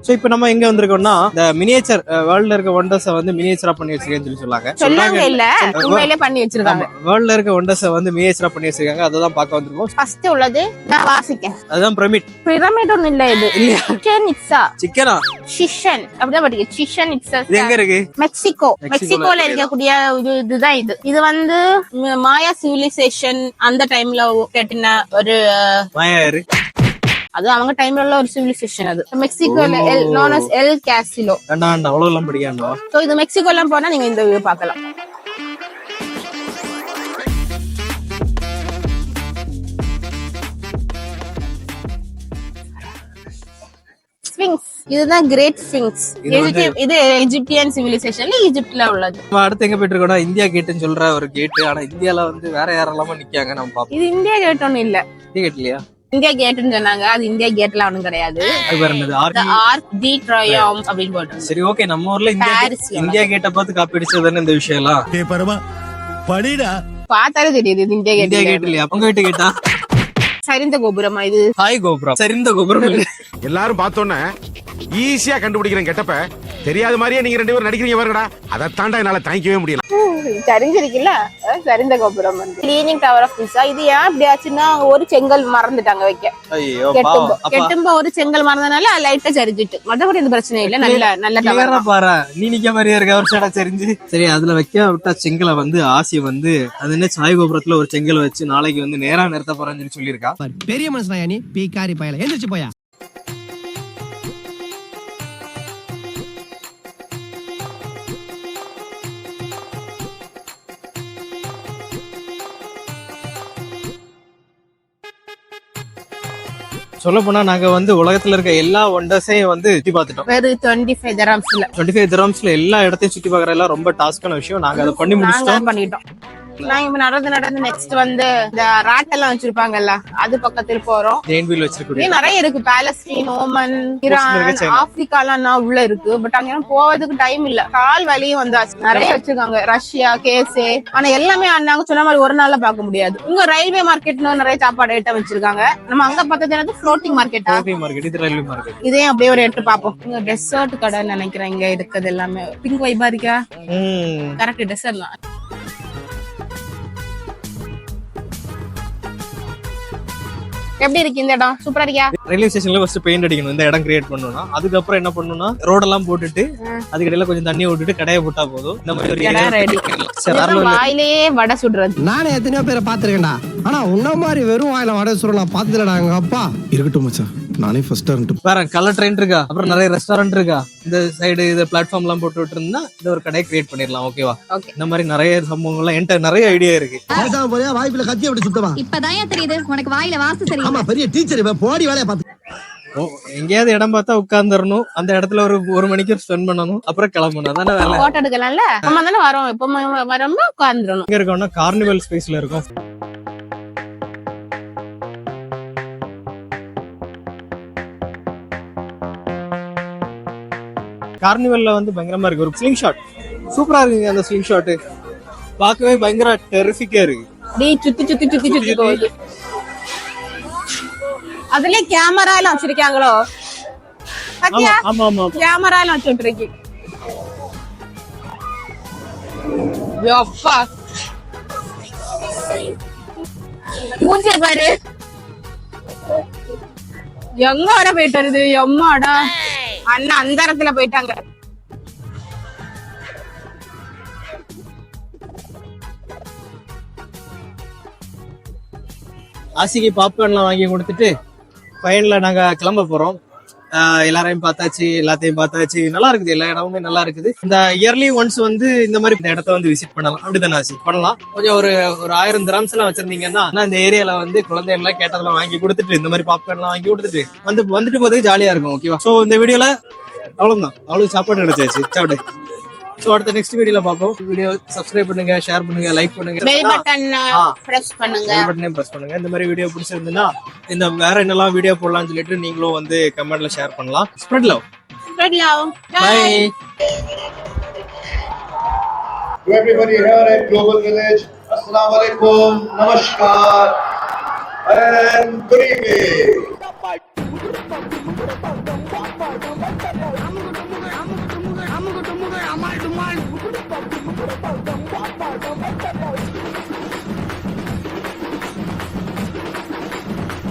So இப்போ நம்ம எங்க வந்திருக்கோம்னா இந்த மினியேச்சர் வேர்ல்ட்ல இருக்க ஒண்டர்ஸை வந்து மினியேச்சரா பண்ணி வச்சிருக்கேன்னு சொல்லாங்க இல்ல உண்மையிலே பண்ணி வச்சிருக்காங்க. வேர்ல்ட்ல இருக்க ஒண்டர்ஸை வந்து மினியேச்சரா பண்ணி வச்சிருக்காங்க. அததான் பார்க்க வந்திருக்கோம். ஃபர்ஸ்ட் உள்ளது நான் வாசிக்கேன். அதுதான் பிரமிட். பிரமிட் ஒண்ணு இல்ல, இது சிக்கன் இட்ஸா. சிக்கனா? சிஷன் அப்படிதான் படிக்க. சிஷன் இட்ஸா. இது எங்க இருக்கு? மெக்சிகோல இருக்கக்கூடிய இதுதான் இது. இது வந்து மாயா சிவிலைசேஷன் அந்த டைம்ல கட்டின ஒரு மாயாரு. அது அவங்க டைம்ல உள்ள ஒரு சிவிலைசேஷன். அது மெக்சிகோல known as El Castillo. வேண்டாம் அவ்வளவு எல்லாம் படிக்காண்டா. சோ இது மெக்சிகோல போனா நீங்க இந்த வியூ பார்க்கலாம். ஸ்பிங்க்ஸ், இதுதான் கிரேட் ஸ்பிங்க்ஸ். இது எஜிப்தியன் சிவிலைசேஷன்ல ஈஜிப்ட்ல உள்ளது. நம்ம அடுத்து எங்க போயிட்டு இருக்கோம்னா இந்தியா கேட்னு சொல்ற ஒரு கேட். ஆனா இந்தியால வந்து வேற யாரெல்லாம நிக்காங்க நம்ம பாப்போம். இது இந்தியா கேட் ஒண்ணும் இல்ல. இந்தியா கேட் இல்லையா? இந்தியா கேட்னு சொன்னாங்க. அது இந்தியா கேட்ல ஒண்ணும் கிடையாது. ஆர்க் தி ட்ரையம்ப் அப்படின்னு போட்டு. சரி ஓகே, நம்ம ஊர்ல இந்தியா கேட்ட பார்த்து காப்பி அடிச்சதுன்னு இந்த விஷயம் எல்லாம். டேய் பரமா படிடா. பார்த்தாலே தெரியுது இது இந்தியா கேட் இல்லையா? உங்க கிட்ட கேட்டா சரிந்த கோபுரமா இது? ஹாய் கோபுரம். சரிந்த கோபுரம் இல்ல. எல்லாரும் பார்த்தோன்னே ஈஸியா கண்டுபிடிக்கிறேன் கெட்டப்ப. தெரியாத மாதிரியே நீங்க ரெண்டு பேரும் நடிக்கிறீங்க பாருங்கடா. அதை தாண்டா என்னால தாங்கிக்கவே முடியல. தெரிஞ்சிருக்குல்ல சரிந்த கோபுரம். Leaning tower of Pisa. இது ஏன் அப்படி ஆச்சுன்னா ஒரு செங்கல் மறந்துட்டாங்க வைக்க. கெட்டும்ப ஒரு செங்கல் மறந்தனால லைட்டா சரிஞ்சிட்டு. மற்றபடி இந்த பிரச்சனை இல்ல. நல்ல டவர் பாரு. நீ நிக்க மாதிரியா இருக்க ஒரு சடா சரிஞ்சு. சரி அதுல வைக்க விட்டா செங்கலை வந்து ஆசி வந்து அது என்ன சாய் கோபுரத்துல ஒரு செங்கல் வச்சு நாளைக்கு வந்து நேரா நிறுத்த போறேன்னு சொல்லியிருக்கா. பெரிய மனுஷனா நீ பீக்காரி பயல எந்திரிச்சு போயா. சொல்ல போனா நாங்க வந்து உலகத்துல இருக்க எல்லா ஒண்டர்ஸையும் வந்து சுத்தி பார்த்துட்டோம். வெறும் 25 dirhamsல எல்லா இடத்தையும் சுத்தி பாக்குற எல்லாம் ரொம்ப டாஸ்கான விஷயம். நாங்க அதை பண்ணி முடிச்சிட்டோம். நான் இப்ப நடந்து நெக்ஸ்ட் வந்து இந்த ராட்டெல்லாம் வச்சிருப்பாங்கல்ல அது பக்கத்துல போறோம். ஜெயின் வச்சிருக்கோம். நிறைய இருக்கு. பாலஸ்தீன், ஓமன், ஈரான், ஆப்பிரிக்காலாம் உள்ள இருக்கு. பட் அங்க போறதுக்கு டைம் இல்ல. கால் வலியும் வந்தாச்சு. நிறைய வச்சிருக்காங்க. ரஷ்யா, கேசே. ஆனா எல்லாமே நாங்க சொன்ன மாதிரி ஒரு நாள்ல பாக்க முடியாது. இங்க ரயில்வே மார்க்கெட்னு நிறைய சாப்பாடு ஐட்டம் வச்சிருக்காங்க. நம்ம அங்க பார்த்தது என்னது ஃப்ளோட்டிங் மார்க்கெட். இது ரயில்வே மார்க்கெட். இதே அப்படியே ஒரு எட்டு பாப்போம். இங்க டெசர்ட் கடை நினைக்கிறேன். இங்க இருக்குது எல்லாமே பிங்க் வைபா இருக்கா? கரெக்ட், டெசர்ட் தான். எப்படி இருக்கு இந்த இடம்? சூப்பரா இருக்கியா? ரயில்வே ஸ்டேஷன்ல ஃபர்ஸ்ட் பெயிண்ட் அடிக்கணும். இந்த இடம் கிரியேட் பண்ணனும்னா அதுக்கப்புறம் என்ன பண்ணனும்னா ரோடெல்லாம் போட்டுட்டு அதுக்கு இடையில கொஞ்சம் தண்ணி விட்டுட்டு கடையை போட்டா போதும். இந்த மாதிரி ரெடி. வாயிலேயே வடை சுடுறது. நானே எத்தனையோ பேரை பாத்துருக்கேன்டா. ஆனா உன்ன மாதிரி வெறும் வாயில வடை சுடுற நான் பாத்துலடா. எங்க அப்பா இருக்கட்டும் மச்சான், நானே ஃபர்ஸ்ட் டர்ன் வேற கலர் ட்ரெயின் இருக்கா, அப்புறம் நிறைய ரெஸ்டாரண்ட் இருக்கா. இந்த சைடு இந்த பிளாட்ஃபார்ம் எல்லாம் போட்டு விட்டு இருந்தா இந்த ஒரு கடையை கிரியேட் பண்ணிடலாம். ஓகேவா? இந்த மாதிரி நிறைய சம்பவங்கள்லாம் என்கிட்ட நிறைய ஐடியா இருக்கு. வாய்ப்புல கத்தி அப்படி சுத்தமா இப்பதான் தெரியுது உனக்கு வாயில வாசு சரி. ஆமா பெரிய டீச்சர் போடி வேலைய பாத்து. எங்கேயாவது இடம் பார்த்தா உட்கார்ந்துடணும். அந்த இடத்துல ஒரு மணிக்கு ஸ்பெண்ட் பண்ணணும். அப்புறம் கிளம்பணும். அதான வேலை. போட்டோ எடுக்கலாம்ல. நம்ம தானே வரோம். இப்ப வரோம்னா உட்கார்ந்துடணும். எங்க இருக்கோம்னா கார்னிவல் ஸ்பேஸ்ல இருக்கும். கார்னிவல்ல வந்து பயங்கரமா இருக்கு. ஒரு ஸ்லிங் ஷாட் சூப்பரா இருக்குங்க. அந்த ஸ்லிங் ஷாட் பார்க்கவே பயங்கர டெரிஃபிக்கா இருக்கு. சுத்தி போகுது. அதுல கேமரா எல்லாம் வச்சிருக்காங்களோ? கேமரா எல்லாம் வச்சுட்டு மூஞ்சி பாரு எங்க வர போயிட்டு வருது. எம்மாடா அண்ணா அந்த இடத்துல போயிட்டாங்க. ஆசிக்கு பாப்கார்ன்லாம் வாங்கி கொடுத்துட்டு ஃபைனல்ல நாங்க கிளம்ப போறோம். எல்லாரையும் பார்த்தாச்சு, எல்லாத்தையும் பார்த்தாச்சு. நல்லா இருக்குது. எல்லா இடமுமே நல்லா இருக்குது. இந்த இயர்லி ஒன்ஸ் வந்து இந்த மாதிரி இந்த இடத்த வந்து விசிட் பண்ணலாம். அப்படிதானே ஆசி? பண்ணலாம். கொஞ்சம் ஒரு 1000 dirhams எல்லாம் வச்சிருந்தீங்கன்னா இந்த ஏரியால வந்து குழந்தைகள் எல்லாம் கேட்டதெல்லாம் வாங்கி கொடுத்துட்டு இந்த மாதிரி பாப்கார்ன்லாம் வாங்கி கொடுத்துட்டு வந்துட்டு போறதுக்கு ஜாலியா இருக்கும். ஓகேவா? சோ இந்த வீடியோல அவ்வளவுதான். அவ்வளவு சாப்பாடு கிடைச்சாச்சு. சாப்பிடு. சோ அடுத்த நெக்ஸ்ட் வீடியோல பாப்போம். வீடியோ சப்ஸ்கிரைப் பண்ணுங்க, ஷேர் பண்ணுங்க, லைக் பண்ணுங்க, பெல் பட்டன் பிரஸ் பண்ணுங்க. பெல் பட்டனையும் பிரஸ் பண்ணுங்க. இந்த மாதிரி வீடியோ பிடிச்சிருந்தா இந்த வேற என்னெல்லாம் வீடியோ போடலாம்னு சொல்லிட்டு நீங்களும் வந்து கமெண்ட்ல ஷேர் பண்ணலாம். Spread love. Bye. To everybody here at Global Village, Assalamu alaikum, Namaskar, and good evening. டுமால் டுமால்